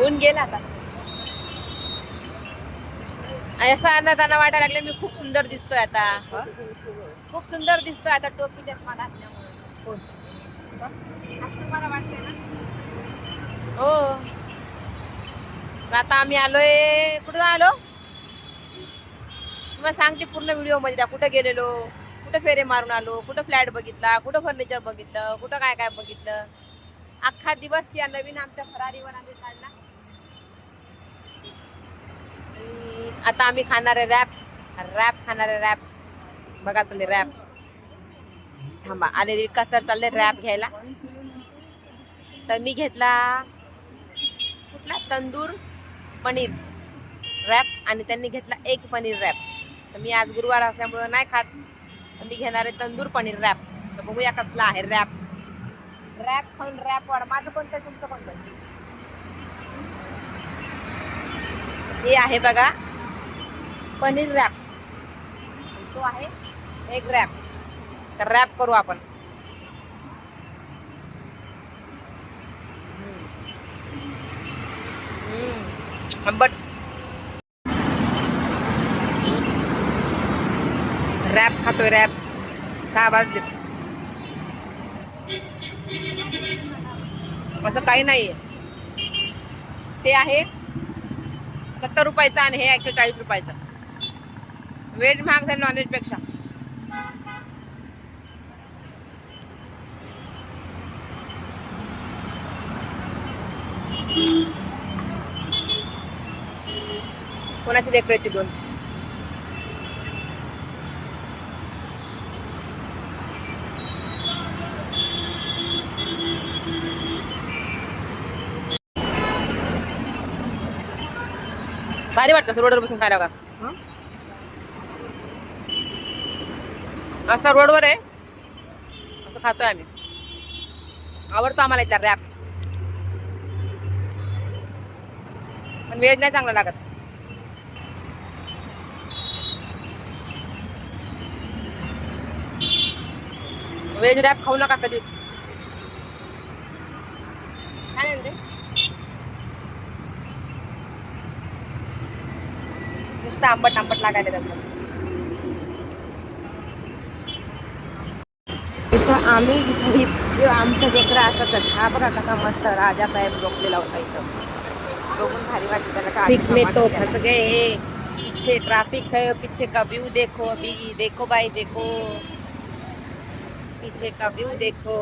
ऊन गेला आता. असं अन्नदाना वाटायला लागले मी खूप सुंदर दिसतोय आता. खूप सुंदर दिसतोय आता टोपी चष्मा घातल्यामुळे. असं मला वाटतंय ना. हो. आता आम्ही आलोय, कुठं आलो तुम्हाला सांगते पूर्ण व्हिडिओ मध्ये. त्या कुठं गेलेलो, कुठं फेरे मारून आलो, कुठं फ्लॅट बघितला, कुठं फर्निचर बघितलं, कुठं काय काय बघितलं. अख्खा दिवस या नवीन आमच्या फरारीवर आम्ही काढला. आता आम्ही खाणार आहे रॅप. रॅप खाणार आहे रॅप. बघा तुम्ही रॅप. थांबा आले विकास सर चालले रॅप घ्यायला. तर मी घेतला कुठला तंदूर पनीर रॅप आणि त्यांनी घेतला एग पनीर रॅप. तर मी आज गुरुवार असल्यामुळे नाही खात, तर मी घेणार आहे तंदूर पनीर रॅप. तर बघूया कसला आहे रॅप. रॅप खाऊन रॅप वाढ. माझं कोणतं आहे तुमचं कोणतं आहे? हे आहे बघा पनीर रॅप. तो आहे एग रॅप. तर रॅप करू आपण. आंबट रॅप खातोय रॅप. 6 वाजले. असं काही नाहीये. ते आहे 70 रुपयाचं आणि हे 140 रुपयाचं. व्हेज महाग झालं नॉनव्हेज पेक्षा. कोणाची लेकरं आहेत ती दोन? भारी वाटतं रोडवर बसून खायला का. असं रोडवर आहे असं खातोय आम्ही. आवडतो आम्हाला इथला रॅप. पण व्हेज नाही चांगला लागत. व्हेज रॅप खाऊ नका कधीच. काय नाही नुसतं आंबट आंबट लागायला त्यातलं. इथं आम्ही आमचं लेकरं असतच. हा बघा कसा मस्त राजासाहेब झोपलेला होता इथं. बघून भारी वाटतं त्याला. ट्रॅफिक में तो फंस गए. पीछे ट्रैफिक है, पीछे का व्यू देखो. अभी देखो भाई देखो, पीछे का व्यू देखो.